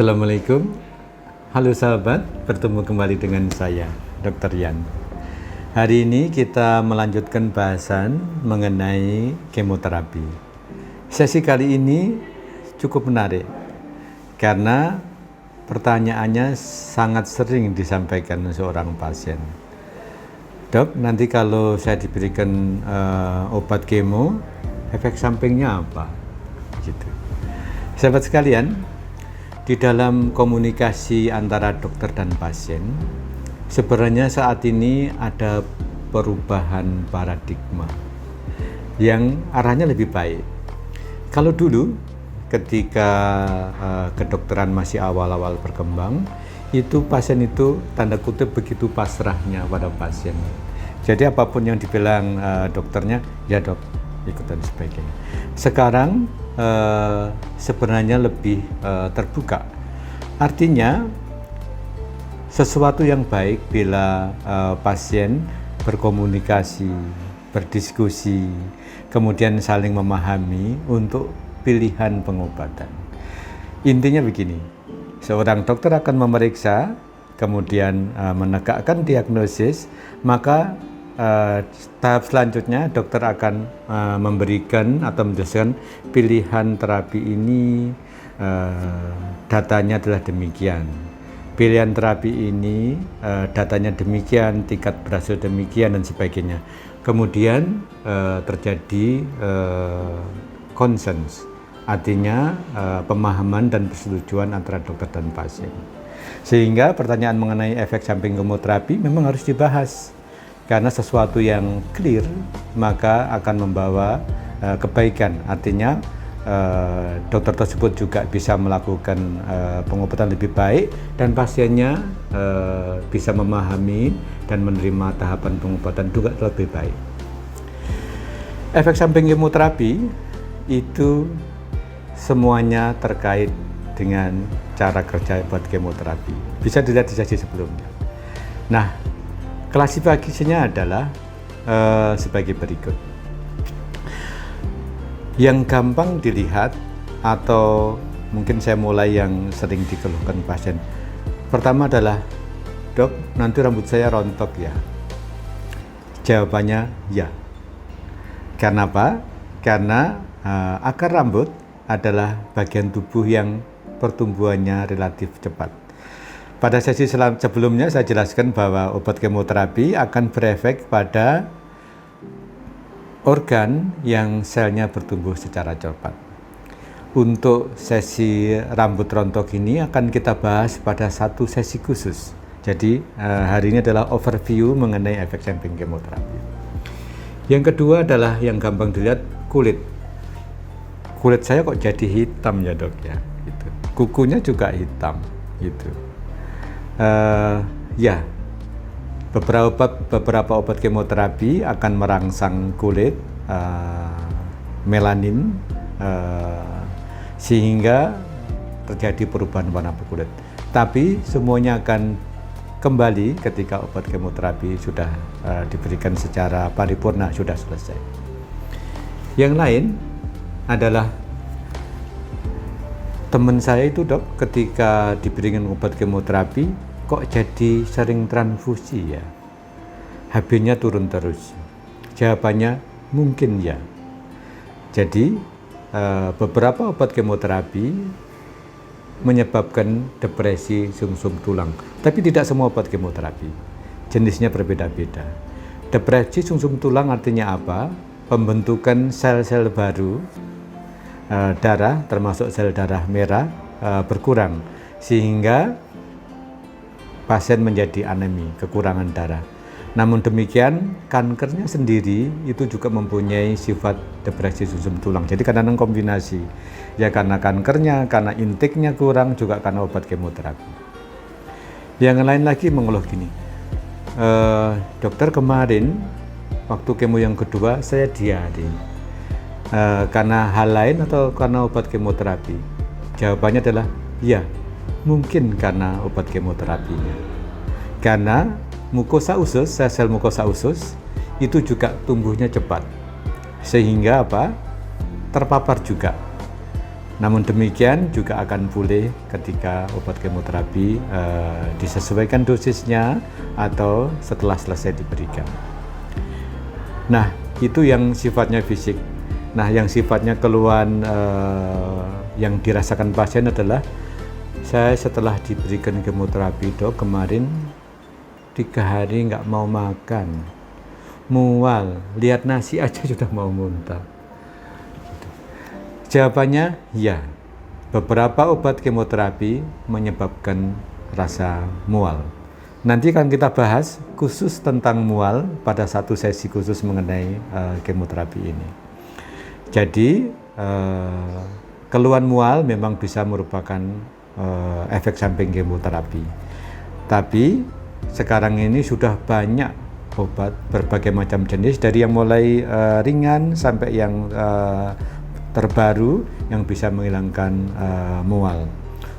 Assalamualaikum. Halo sahabat, bertemu kembali dengan saya, Dr. Yan. Hari ini kita melanjutkan bahasan mengenai kemoterapi. Sesi kali ini cukup menarik karena pertanyaannya sangat sering disampaikan seorang pasien. Dok, nanti kalau saya diberikan obat kemo, efek sampingnya apa? Gitu. Sahabat sekalian, di dalam komunikasi antara dokter dan pasien, sebenarnya saat ini ada perubahan paradigma yang arahnya lebih baik. Kalau dulu ketika kedokteran masih awal-awal berkembang, itu pasien itu tanda kutip begitu pasrahnya pada pasien. Jadi apapun yang dibilang dokternya, ya dok, ikut dan sebagainya. Sekarang sebenarnya lebih terbuka. Artinya sesuatu yang baik bila pasien berkomunikasi, berdiskusi, kemudian saling memahami untuk pilihan pengobatan. Intinya begini, seorang dokter akan memeriksa, kemudian menegakkan diagnosis, maka tahap selanjutnya dokter akan memberikan atau menjelaskan pilihan terapi ini, datanya adalah demikian. Pilihan terapi ini datanya demikian, tingkat berhasil demikian dan sebagainya. Kemudian terjadi konsens, artinya pemahaman dan persetujuan antara dokter dan pasien. Sehingga pertanyaan mengenai efek samping kemoterapi memang harus dibahas. Karena sesuatu yang clear maka akan membawa kebaikan. Artinya dokter tersebut juga bisa melakukan pengobatan lebih baik dan pasiennya bisa memahami dan menerima tahapan pengobatan juga lebih baik. Efek samping kemoterapi itu semuanya terkait dengan cara kerja obat kemoterapi. Bisa dilihat di sesi sebelumnya. Nah, klasifikasinya adalah sebagai berikut. Yang gampang dilihat atau mungkin saya mulai yang sering dikeluhkan pasien. Pertama adalah, dok, nanti rambut saya rontok ya? Jawabannya ya. Karena apa? Karena akar rambut adalah bagian tubuh yang pertumbuhannya relatif cepat. Pada sesi sebelumnya saya jelaskan bahwa obat kemoterapi akan berefek pada organ yang selnya bertumbuh secara cepat. Untuk sesi rambut rontok ini akan kita bahas pada satu sesi khusus. Jadi hari ini adalah overview mengenai efek samping kemoterapi. Yang kedua adalah yang gampang dilihat, kulit. Kulit saya kok jadi hitam ya dok ya? Gitu. Kukunya juga hitam gitu. Ya, beberapa obat kemoterapi akan merangsang kulit, melanin, sehingga terjadi perubahan warna kulit. Tapi semuanya akan kembali ketika obat kemoterapi sudah diberikan secara paripurna, sudah selesai. Yang lain adalah teman saya itu dok, ketika diberikan obat kemoterapi kok jadi sering transfusi ya? HB-nya turun terus. Jawabannya mungkin ya. Jadi beberapa obat kemoterapi menyebabkan depresi sumsum tulang. Tapi tidak semua obat kemoterapi. Jenisnya berbeda-beda. Depresi sumsum tulang artinya apa? Pembentukan sel-sel baru darah, termasuk sel darah merah berkurang, sehingga pasien menjadi anemi, kekurangan darah. Namun demikian, kankernya sendiri itu juga mempunyai sifat depresi sumsum tulang. Jadi kadang-kadang kombinasi, ya karena kankernya, karena intiknya kurang, juga karena obat kemoterapi. Yang lain lagi mengeluh gini, dokter kemarin waktu kemo yang kedua saya diare. Karena hal lain atau karena obat kemoterapi? Jawabannya adalah ya, mungkin karena obat kemoterapinya. Karena mukosa usus, sel-sel mukosa usus itu juga tumbuhnya cepat. Sehingga apa? Terpapar juga. Namun demikian juga akan pulih ketika obat kemoterapi disesuaikan dosisnya atau setelah selesai diberikan. Nah, itu yang sifatnya fisik. Nah, yang sifatnya keluhan yang dirasakan pasien adalah, saya setelah diberikan kemoterapi dok kemarin 3 hari nggak mau makan, mual, lihat nasi aja sudah mau muntah. Jawabannya ya, beberapa obat kemoterapi menyebabkan rasa mual. Nanti akan kita bahas khusus tentang mual pada satu sesi khusus mengenai kemoterapi ini. Jadi keluhan mual memang bisa merupakan efek samping kemoterapi. Tapi sekarang ini sudah banyak obat berbagai macam jenis, dari yang mulai ringan sampai yang terbaru yang bisa menghilangkan mual.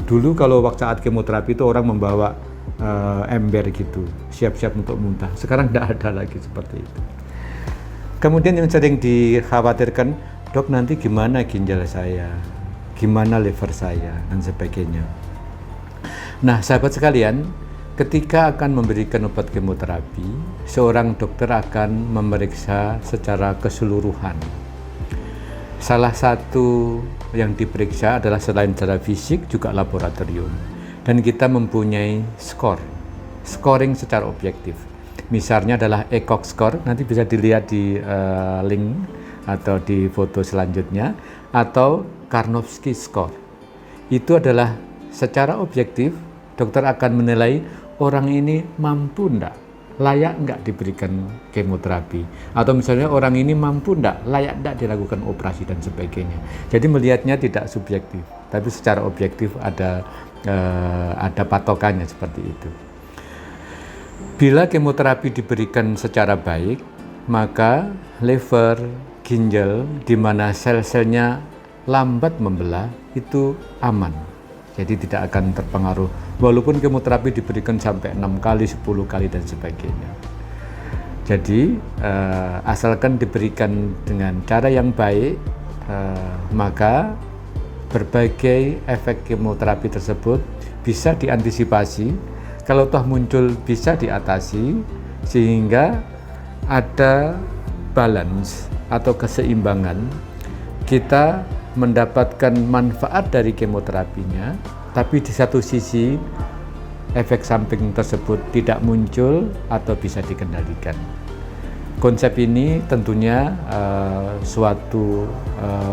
Dulu kalau waktu saat kemoterapi itu orang membawa ember gitu, siap-siap untuk muntah. Sekarang tidak ada lagi seperti itu. Kemudian yang sering dikhawatirkan, dok nanti gimana ginjal saya, gimana liver saya, dan sebagainya. Nah, sahabat sekalian, ketika akan memberikan obat kemoterapi, seorang dokter akan memeriksa secara keseluruhan. Salah satu yang diperiksa adalah selain secara fisik juga laboratorium, dan kita mempunyai scoring secara objektif. Misalnya adalah ECOG score, nanti bisa dilihat di link atau di foto selanjutnya, atau Karnofsky score. Itu adalah secara objektif dokter akan menilai orang ini mampu enggak, layak enggak diberikan kemoterapi, atau misalnya orang ini mampu enggak, layak enggak dilakukan operasi dan sebagainya. Jadi melihatnya tidak subjektif, tapi secara objektif ada patokannya seperti itu. Bila kemoterapi diberikan secara baik, maka liver, ginjal di mana sel-selnya lambat membelah itu aman. Jadi tidak akan terpengaruh walaupun kemoterapi diberikan sampai 6 kali, 10 kali dan sebagainya. Jadi asalkan diberikan dengan cara yang baik, maka berbagai efek kemoterapi tersebut bisa diantisipasi. Kalau toh muncul bisa diatasi sehingga ada balance atau keseimbangan. Kita mendapatkan manfaat dari kemoterapinya, tapi di satu sisi efek samping tersebut tidak muncul atau bisa dikendalikan. Konsep ini tentunya suatu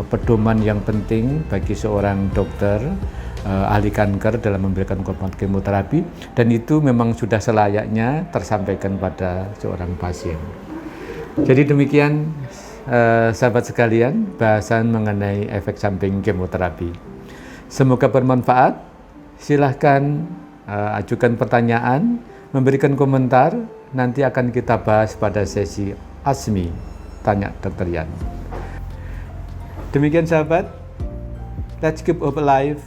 pedoman yang penting bagi seorang dokter ahli kanker dalam memberikan obat kemoterapi, dan itu memang sudah selayaknya tersampaikan pada seorang pasien. Jadi demikian sahabat sekalian, bahasan mengenai efek samping kemoterapi. Semoga bermanfaat. Silahkan ajukan pertanyaan, memberikan komentar. Nanti akan kita bahas pada sesi ASMI, Tanya Dr. Yan. Demikian sahabat, let's keep hope alive.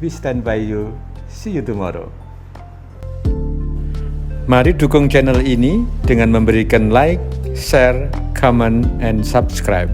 We stand by you. See you tomorrow. Mari dukung channel ini dengan memberikan like, share, comment, and subscribe.